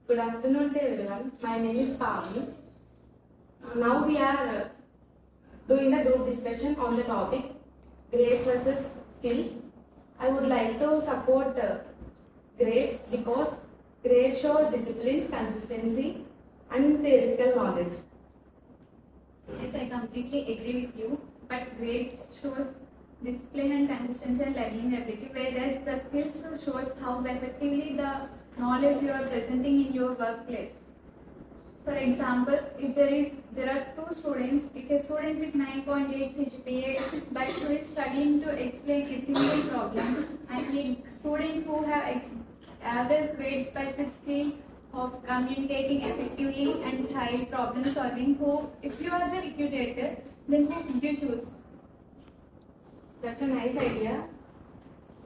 Good afternoon to everyone. My name is Pavni. Now we are doing a group discussion on the topic grades versus skills. I would like to support grades because grades show discipline, consistency, and theoretical knowledge. Yes, I completely agree with you. But grades shows discipline and consistency and learning ability, whereas the skills shows how effectively the knowledge you are presenting in your workplace. For example, if there are two students, if a student with 9.8 CGPA but who is struggling to explain a single problem, and a student who have average grades but with skill of communicating effectively and high problem solving, who, if you are the recruiter, then who would you choose? That's a nice idea.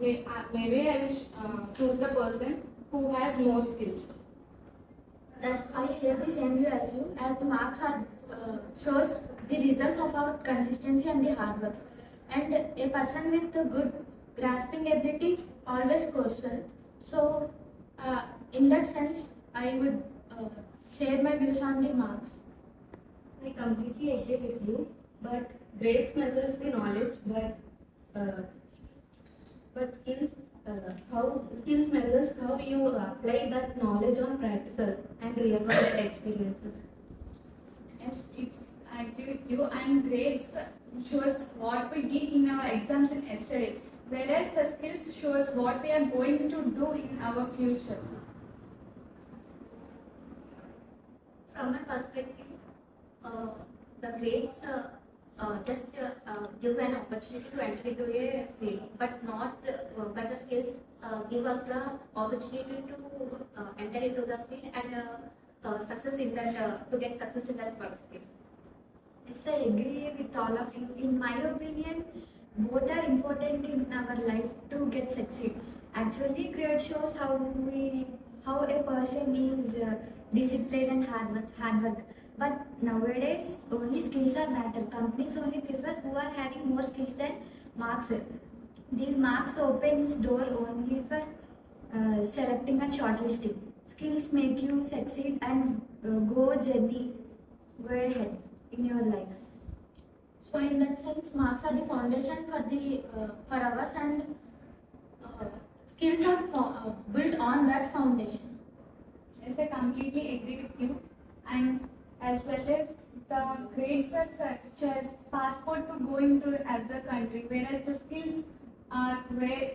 Maybe I will choose the person who has more skills. Thus, I share the same view as you, as the marks are shows the results of our consistency and the hard work. And a person with a good grasping ability always scores well. So, in that sense, I would share my views on the marks. I completely agree with you, but grades measures the knowledge, but skills measures how you apply that knowledge on practical and real world experiences. Yes, I agree with you. And grades shows what we did in our exams in yesterday, whereas the skills shows what we are going to do in our future. From my perspective, the grades just give an opportunity to enter into a field, but but the skills give us the opportunity to enter into the field and success in that to get success in that first place. Yes, I agree with all of you. In my opinion, both are important in our life to get succeed. Actually, grade shows how a person is disciplined and hard work. But nowadays, only skills are matter. Companies only prefer who are having more skills than marks. These marks opens door only for selecting and shortlisting. Skills make you succeed and go ahead in your life. So, in that sense, marks are the foundation for ours, and skills are built on that foundation. Yes, I completely agree with you. And as well as the grades are such as passport to go into other country, whereas the skills are where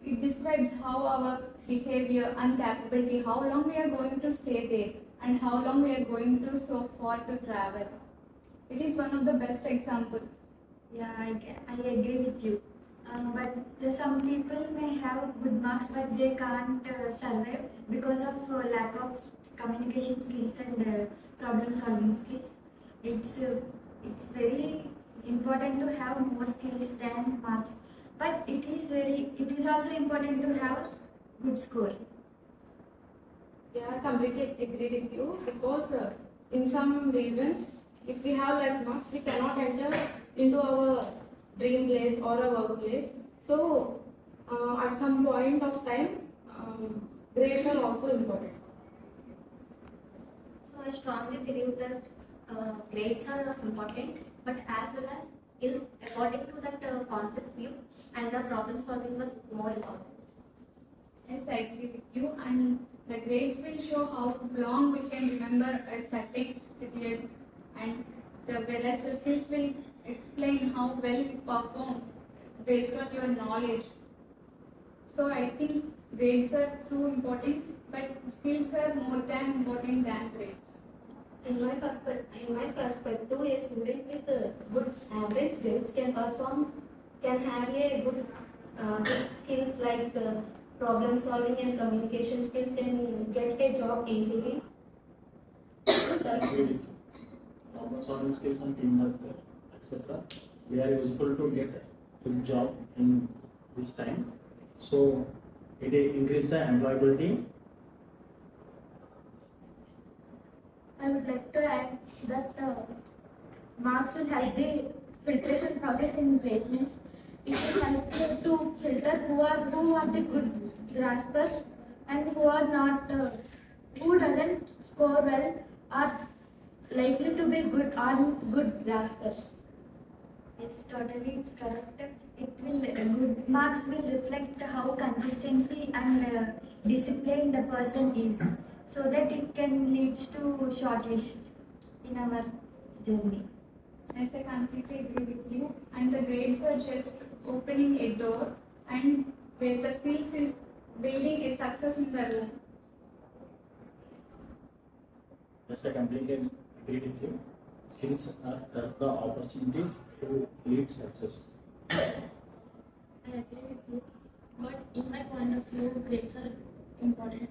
it describes how our behavior and capability, how long we are going to stay there, and how long we are going to so far to travel. It is one of the best example. Yeah, I agree with you. But some people may have good marks, but they can't survive because of lack of communication skills and problem solving skills. It's very important to have more skills than marks, but it is also important to have good score. Yeah, I completely agree with you because in some reasons, if we have less marks, we cannot enter into our dream place or a workplace. So, at some point of time, grades are also important. So I strongly believe that grades are important, but as well as skills according to that concept view and the problem solving was more important. Yes, I agree with you. And the grades will show how long we can remember a certain period, and whereas the skills will explain how well you perform based on your knowledge. So I think grades are too important, but skills are more than important than grades. In my perspective, a student with good average grades can have a good skills like problem solving and communication skills, can get a job easily. Exactly. Problem solving skills and teamwork, etc. They are useful to get a good job in this time. So it increases the employability. I would like to add that marks will help the filtration process in placements. It will help you to filter who are the good graspers and who are not, who doesn't score well are likely to be good graspers. Yes, totally, it's correct. It will good marks will reflect how consistency and discipline the person is, so that it can lead to shortlist in our journey. Yes, I completely agree with you. And the grades are just opening a door, and where the skills is building a success in the room. Yes, I completely agree with you. Skills are the opportunities to lead success. I agree with you, but in my point of view, grades are important.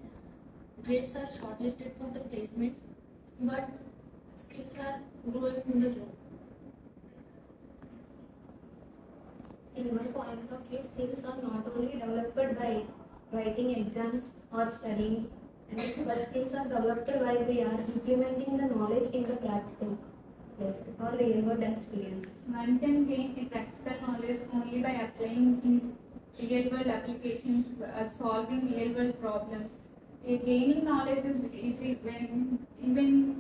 Grades are shortlisted for the placements, but skills are growing in the job. In my point of view, skills are not only developed by writing exams or studying, but skills are developed while we are implementing the knowledge in the practical place or real world experiences. One can gain a practical knowledge only by applying in real world applications, solving real world problems. Gaining knowledge is easy when even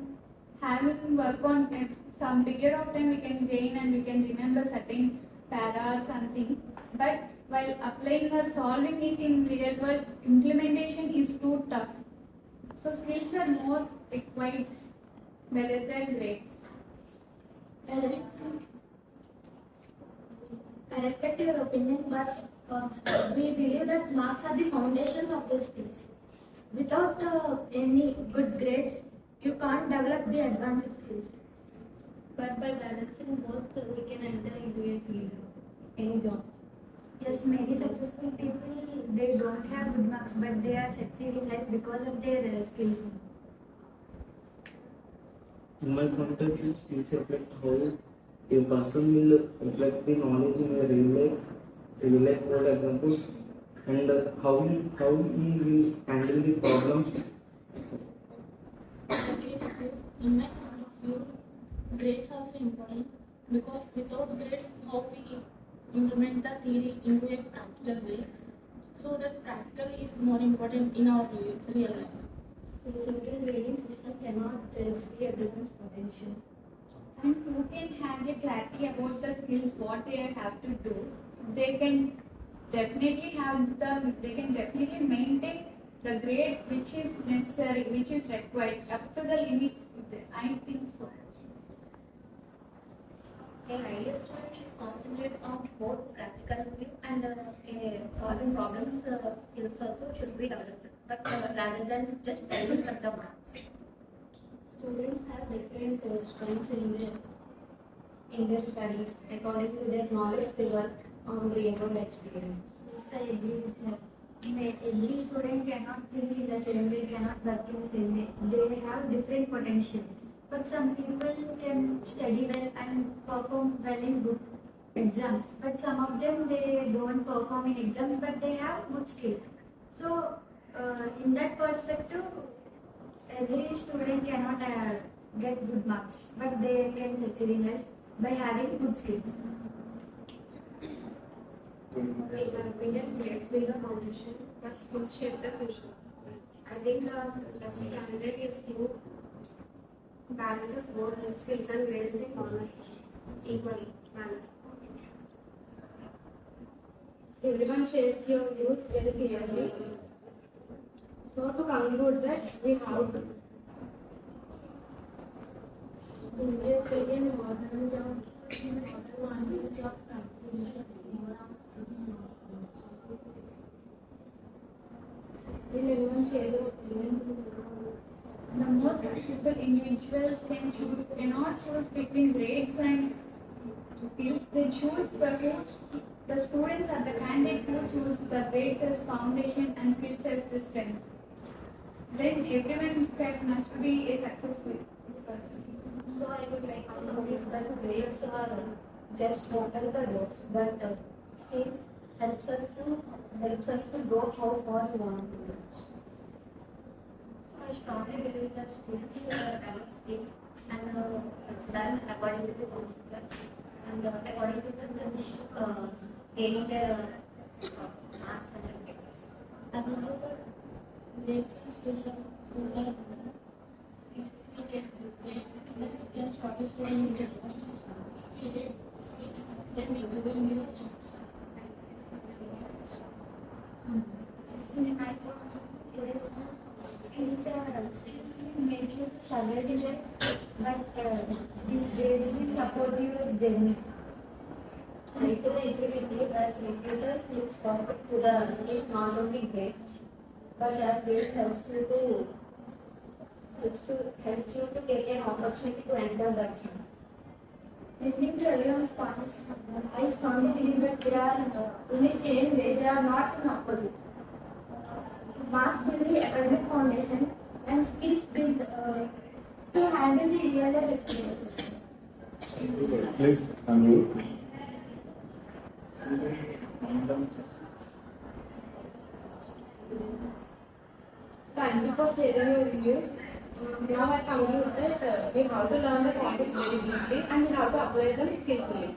having work on some period of time we can gain and we can remember certain para or something. But while applying or solving it in real world, implementation is too tough. So skills are more required better than grades. I respect your opinion, but we believe that marks are the foundations of the skills. Without any good grades, you can't develop the advanced skills. But by balancing both, we can enter into a field, any job. Yes, many successful people, they don't have good marks, but they are succeeding in life because of their skills. In my point of view, skills reflect how a person will reflect the knowledge in a real life world examples, and how he will handle the problems. In my point of view, grades are also important because without grades, how we implement the theory into a practical way. So that practical is more important in our real life. A simple grading system cannot judge everyone's potential. And who can have the clarity about the skills, what they have to do, they can definitely maintain the grade which is necessary, which is required up to the limit. I think so. An ideal student should concentrate on both practical view and solving problems skills also should be developed, but rather than just studying for the marks. Students have different strengths in their studies according to their knowledge they work on real world experience. Yes, I agree with her. Every student cannot think in the same way, cannot work in the same way. They have different potential. But some people can study well and perform well in good exams. But some of them, they don't perform in exams, but they have good skill. So, in that perspective, every student cannot get good marks, but they can succeed in life by having good skills. In my opinion, grades build the foundation, but skills shape the future. I think the best candidate is who balances both skills and grades in almost equal manner. Everyone shares your views very clearly. So to conclude that we have to will anyone share your opinion? The most successful individuals cannot choose between grades and skills. They choose the students are the candidate who choose the grades as foundation and skills as the strength. Then everyone must be a successful person. So I would like to know that grades are just open the doors, but skills helps us to go how far we want to reach. So I strongly believe that students should develop skills and learn according to the principles and according to the gaining their marks and papers. I believe that grades and skills are important, get good grades, then we can shortlist for new jobs. If we get skills, then we will new jobs. In my terms, today's skills will make you survive in life, but these grades will support your journey. I totally agree with you as recruiters look forward to the skills not only grades, but as this helps you to get an opportunity to enter that field. Listening to everyone's points, I strongly believe that they are in the same way, they are not in opposite. Marks build the academic foundation and skills build to handle the real life experiences. Please conclude. Thank you for sharing your views. Now I conclude that we have to learn the concept very deeply and we have to apply them skillfully.